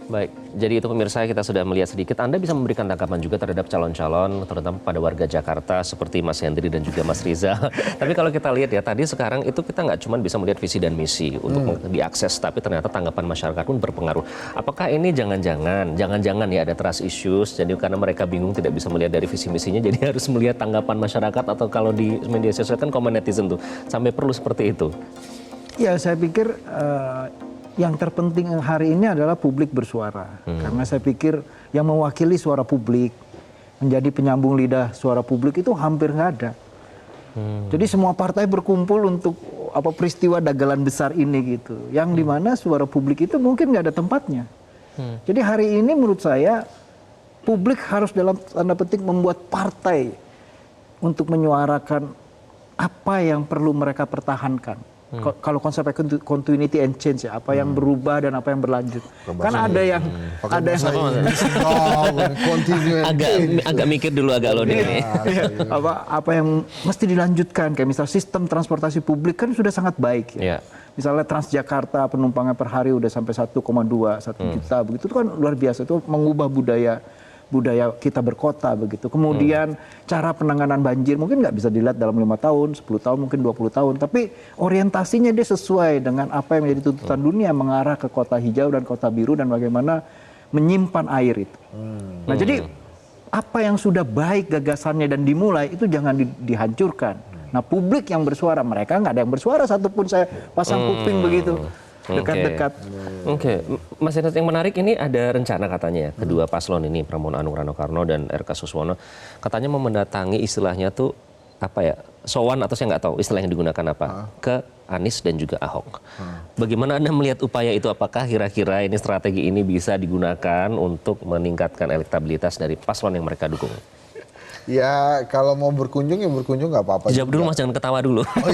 Baik, jadi itu pemirsa kita sudah melihat sedikit. Anda bisa memberikan tanggapan juga terhadap calon-calon, terutama pada warga Jakarta seperti Mas Hendri dan juga Mas Riza. Tapi kalau kita lihat ya tadi sekarang itu kita nggak cuma bisa melihat visi dan misi untuk diakses, tapi ternyata tanggapan masyarakat pun berpengaruh. Apakah ini jangan-jangan ya ada trust issues, jadi karena mereka bingung tidak bisa melihat dari visi misinya, jadi harus melihat tanggapan masyarakat atau kalau di media sosial kan komen netizen tuh sampai perlu seperti itu. Ya saya pikir yang terpenting hari ini adalah publik bersuara. Karena saya pikir yang mewakili suara publik, menjadi penyambung lidah suara publik itu hampir nggak ada. Jadi semua partai berkumpul untuk peristiwa dagelan besar ini gitu. Yang dimana suara publik itu mungkin nggak ada tempatnya. Jadi hari ini menurut saya publik harus dalam tanda petik membuat partai untuk menyuarakan apa yang perlu mereka pertahankan. Kalau konsepnya continuity and change ya, apa yang berubah dan apa yang berlanjut. Kan ada yang agak mikir dulu agak loading nih. Apa yang mesti dilanjutkan, kayak misal sistem transportasi publik kan sudah sangat baik ya. Misalnya Transjakarta penumpangnya per hari udah sampai 1,2 juta begitu, itu kan luar biasa, itu mengubah budaya kita berkota begitu. Kemudian cara penanganan banjir mungkin nggak bisa dilihat dalam 5 tahun, 10 tahun, mungkin 20 tahun. Tapi orientasinya dia sesuai dengan apa yang menjadi tuntutan dunia, mengarah ke kota hijau dan kota biru dan bagaimana menyimpan air itu. Nah jadi apa yang sudah baik gagasannya dan dimulai itu jangan dihancurkan. Nah publik yang bersuara, mereka nggak ada yang bersuara satupun, saya pasang kuping begitu. Dekat-dekat. Oke. Mas Hendra, yang menarik ini ada rencana katanya ya, kedua paslon ini, Pramono Anung Rano Karno dan RK Suswono, katanya mau mendatangi istilahnya tuh apa ya, sowan atau saya nggak tahu istilah yang digunakan apa, ke Anies dan juga Ahok. Bagaimana Anda melihat upaya itu? Apakah kira-kira ini strategi ini bisa digunakan untuk meningkatkan elektabilitas dari paslon yang mereka dukung? Ya kalau mau berkunjung ya berkunjung nggak apa-apa. Jawab dulu Mas, jangan ketawa dulu. Oh,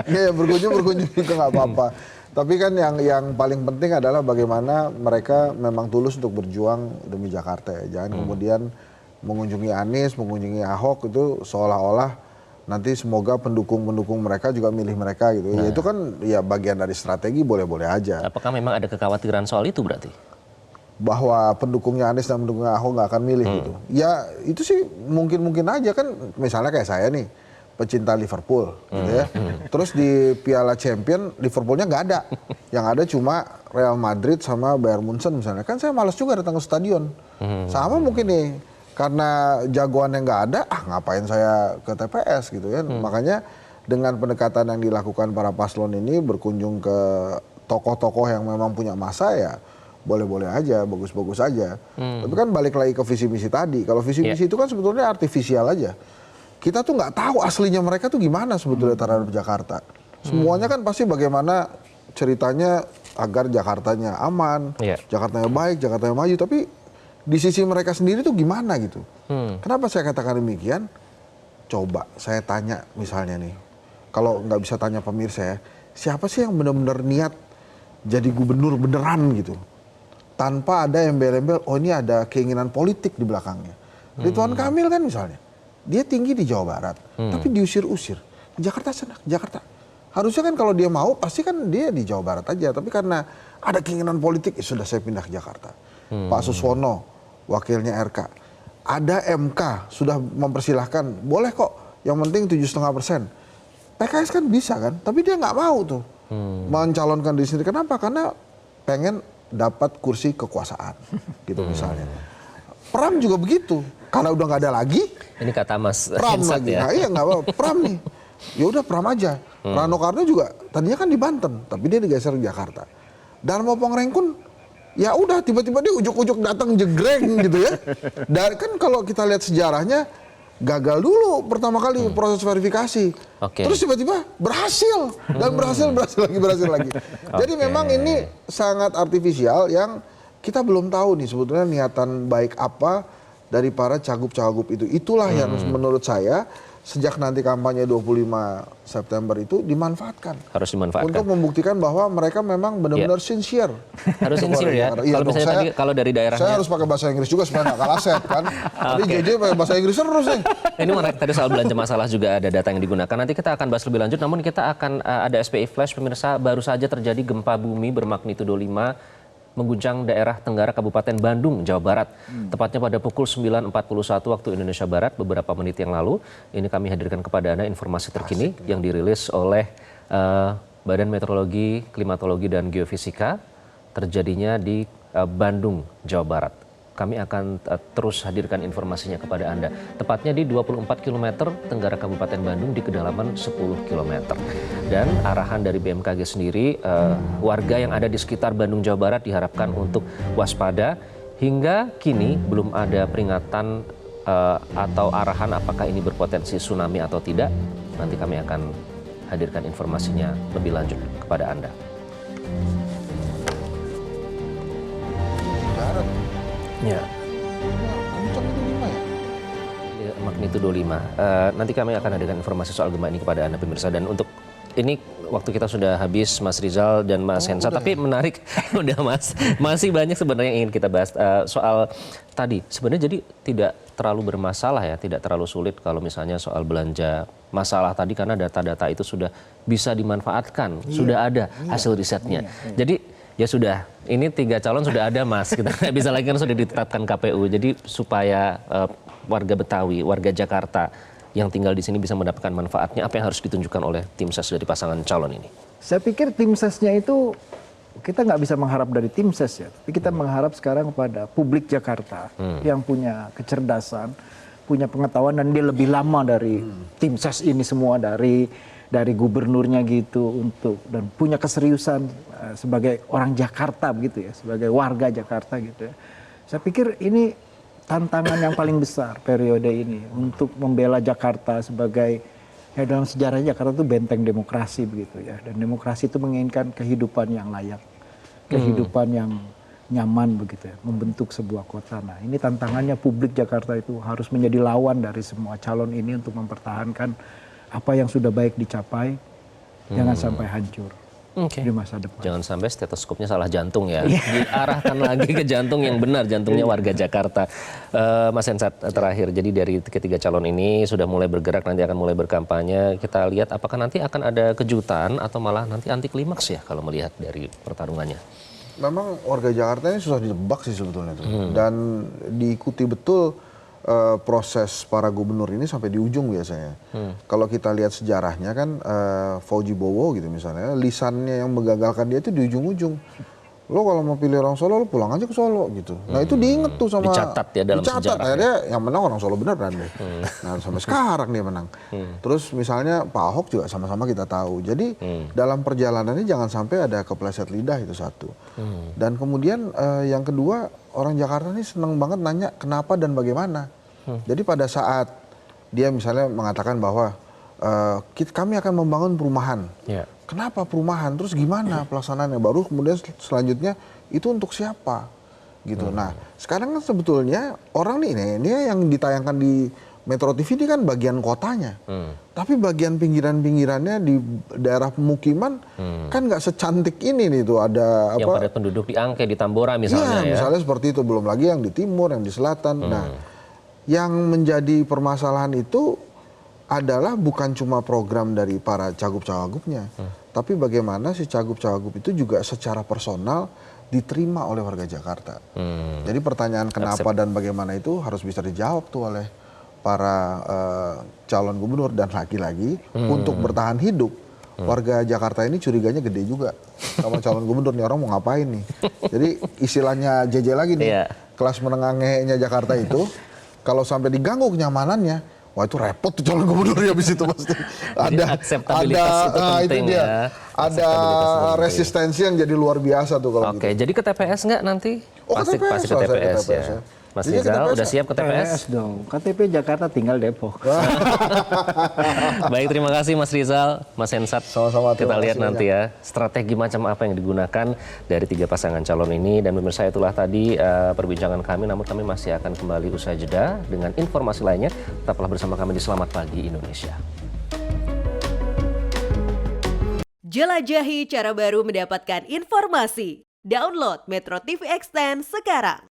iya. Ya berkunjung itu nggak apa-apa. Tapi kan yang paling penting adalah bagaimana mereka memang tulus untuk berjuang demi Jakarta ya. Jangan kemudian mengunjungi Anies, mengunjungi Ahok itu seolah-olah nanti semoga pendukung-pendukung mereka juga milih mereka gitu. Ya itu kan ya bagian dari strategi, boleh-boleh aja. Apakah memang ada kekhawatiran soal itu berarti? Bahwa pendukungnya Anies dan pendukungnya Ahok nggak akan milih gitu. Ya itu sih mungkin-mungkin aja kan, misalnya kayak saya nih, pecinta Liverpool gitu ya. Terus di Piala Champion Liverpoolnya nggak ada. Yang ada cuma Real Madrid sama Bayern Munchen misalnya. Kan saya malas juga datang ke stadion. Sama mungkin nih, karena jagoannya nggak ada, ngapain saya ke TPS gitu kan. Makanya dengan pendekatan yang dilakukan para paslon ini, berkunjung ke tokoh-tokoh yang memang punya masa ya, boleh-boleh aja, bagus-bagus aja. Tapi kan balik lagi ke visi misi tadi. Kalau visi misi itu kan sebetulnya artifisial aja. Kita tuh nggak tahu aslinya mereka tuh gimana sebetulnya terhadap Jakarta. Semuanya kan pasti bagaimana ceritanya agar Jakartanya aman, Jakartanya baik, Jakartanya maju. Tapi di sisi mereka sendiri tuh gimana gitu. Kenapa saya katakan demikian? Coba saya tanya misalnya nih, kalau nggak bisa tanya pemirsa ya, siapa sih yang benar-benar niat jadi gubernur beneran gitu? Tanpa ada embel-embel, oh ini ada keinginan politik di belakangnya. Ridwan Kamil kan misalnya. Dia tinggi di Jawa Barat, tapi diusir-usir. Jakarta senang, Jakarta. Harusnya kan kalau dia mau, pasti kan dia di Jawa Barat aja. Tapi karena ada keinginan politik, ya sudah saya pindah ke Jakarta. Pak Suswono, wakilnya RK. Ada MK, sudah mempersilahkan, boleh kok, yang penting 7,5%. PKS kan bisa kan, tapi dia nggak mau tuh mencalonkan diri sendiri. Kenapa? Karena pengen dapat kursi kekuasaan, gitu misalnya. Pram juga begitu, karena udah nggak ada lagi. Ini kata Mas Pram lagi, ya? nah, iya nggak apa, Pram nih. Ya udah Pram aja. Rano Karno juga tadinya kan di Banten, tapi dia digeser ke Jakarta. Dan mau Pongrengkun, ya udah tiba-tiba dia ujuk-ujuk datang jegreng gitu ya. Dan kan kalau kita lihat sejarahnya, gagal dulu pertama kali proses verifikasi. Terus tiba-tiba berhasil dan berhasil lagi. Jadi memang ini sangat artifisial yang kita belum tahu nih sebetulnya niatan baik apa dari para cagup-cagup itu. Itulah yang menurut saya sejak nanti kampanye 25 September itu dimanfaatkan. Harus dimanfaatkan. Untuk membuktikan bahwa mereka memang benar-benar sincere. Harus sincere ya. Iya, kalau misalnya tadi kalau dari daerahnya. Saya harus pakai bahasa Inggris juga supaya nggak kalah set kan. Jadi JJ pakai bahasa Inggris terus nih. Ini menarik, tadi soal belanja masalah juga ada data yang digunakan. Nanti kita akan bahas lebih lanjut. Namun kita akan ada SPI Flash pemirsa, baru saja terjadi gempa bumi bermagnitudo 5 mengguncang daerah Tenggara Kabupaten Bandung, Jawa Barat. Tepatnya pada pukul 9.41 waktu Indonesia Barat beberapa menit yang lalu. Ini kami hadirkan kepada Anda informasi terkini yang dirilis oleh Badan Meteorologi, Klimatologi, dan Geofisika terjadinya di Bandung, Jawa Barat. Kami akan terus hadirkan informasinya kepada Anda. Tepatnya di 24 km Tenggara Kabupaten Bandung di kedalaman 10 km. Dan arahan dari BMKG sendiri, warga yang ada di sekitar Bandung, Jawa Barat diharapkan untuk waspada. Hingga kini belum ada peringatan atau arahan apakah ini berpotensi tsunami atau tidak. Nanti kami akan hadirkan informasinya lebih lanjut kepada Anda. Ya. Kencang itu 5 ya? Ya, magnitudo 5. Nanti kami akan hadirkan informasi soal gempa ini kepada Anda pemirsa. Dan untuk ini waktu kita sudah habis, Mas Rizal dan Mas Hensa. Tapi menarik, udah Mas. Masih banyak sebenarnya yang ingin kita bahas soal tadi. Sebenarnya jadi tidak terlalu bermasalah ya, tidak terlalu sulit kalau misalnya soal belanja. Masalah tadi karena data-data itu sudah bisa dimanfaatkan, sudah ada hasil risetnya. Jadi ya sudah, ini 3 calon sudah ada Mas, kita nggak bisa lagi kan sudah ditetapkan KPU. Jadi supaya warga Betawi, warga Jakarta yang tinggal di sini bisa mendapatkan manfaatnya, apa yang harus ditunjukkan oleh tim ses dari pasangan calon ini? Saya pikir tim sesnya itu kita nggak bisa mengharap dari tim ses ya, tapi kita mengharap sekarang kepada publik Jakarta yang punya kecerdasan, punya pengetahuan, dan dia lebih lama dari tim ses ini semua, dari gubernurnya gitu, dan punya keseriusan sebagai orang Jakarta begitu ya, sebagai warga Jakarta gitu ya. Saya pikir ini tantangan yang paling besar periode ini untuk membela Jakarta sebagai, ya dalam sejarah Jakarta itu benteng demokrasi begitu ya, dan demokrasi itu menginginkan kehidupan yang layak, kehidupan yang nyaman begitu ya, membentuk sebuah kota. Nah, ini tantangannya publik Jakarta itu harus menjadi lawan dari semua calon ini untuk mempertahankan apa yang sudah baik dicapai, jangan sampai hancur di masa depan. Jangan sampai stetoskopnya salah jantung ya, diarahkan lagi ke jantung yang benar, jantungnya warga Jakarta. Mas Hensat, terakhir, jadi dari ketiga calon ini sudah mulai bergerak, nanti akan mulai berkampanye. Kita lihat apakah nanti akan ada kejutan atau malah nanti anti klimaks ya kalau melihat dari pertarungannya. Memang warga Jakarta ini susah dijebak sih sebetulnya tuh. Dan diikuti betul proses para gubernur ini sampai di ujung biasanya. Kalau kita lihat sejarahnya kan Fauji Bowo gitu misalnya, lisannya yang menggagalkan dia itu di ujung-ujung. Lo kalau mau pilih orang Solo, lo pulang aja ke Solo gitu. Nah itu diinget tuh sama... Dicatat ya dalam sejarah. Akhirnya yang menang orang Solo beneran deh. Nah sampai sekarang dia menang. Terus misalnya Pak Ahok juga sama-sama kita tahu. Jadi dalam perjalanannya jangan sampai ada kepleset lidah, itu satu. Dan kemudian yang kedua, orang Jakarta ini seneng banget nanya kenapa dan bagaimana. Jadi pada saat dia misalnya mengatakan bahwa kami akan membangun perumahan. Kenapa perumahan? Terus gimana pelaksanaannya? Baru kemudian selanjutnya itu untuk siapa? Gitu. Nah, sekarang kan sebetulnya orang ini yang ditayangkan di Metro TV ini kan bagian kotanya. Tapi bagian pinggiran-pinggirannya di daerah pemukiman kan nggak secantik ini nih tuh, ada yang apa? padat penduduk di Angke, di Tambora misalnya ya. Misalnya seperti itu, belum lagi yang di timur, yang di selatan. Nah, yang menjadi permasalahan itu adalah bukan cuma program dari para cagup-cagupnya, tapi bagaimana si cagup-cagup itu juga secara personal diterima oleh warga Jakarta. Jadi pertanyaan kenapa dan bagaimana itu harus bisa dijawab tuh oleh para calon gubernur. Dan lagi-lagi untuk bertahan hidup, warga Jakarta ini curiganya gede juga sama calon gubernur, nih orang mau ngapain nih. Jadi istilahnya JJ lagi nih, kelas menengah ngehenya Jakarta itu kalau sampai diganggu kenyamanannya, wah itu repot tuh calon gubernur ya habis itu pasti. Ada itu dia. Ada resistensi yang jadi luar biasa tuh kalau gitu. Oke, jadi ke TPS nggak nanti? Pasti ke TPS ya. Mas Rizal udah siap ke TPS? Dong. KTP Jakarta tinggal Depok. Baik, terima kasih Mas Rizal, Mas Hensat. Sama-sama. Kita lihat nanti ya strategi macam apa yang digunakan dari 3 pasangan calon ini. Dan pemirsa, itulah tadi perbincangan kami. Namun kami masih akan kembali usai jeda dengan informasi lainnya. Tetaplah bersama kami di Selamat Pagi Indonesia. Jelajahi cara baru mendapatkan informasi. Download Metro TV Extend sekarang.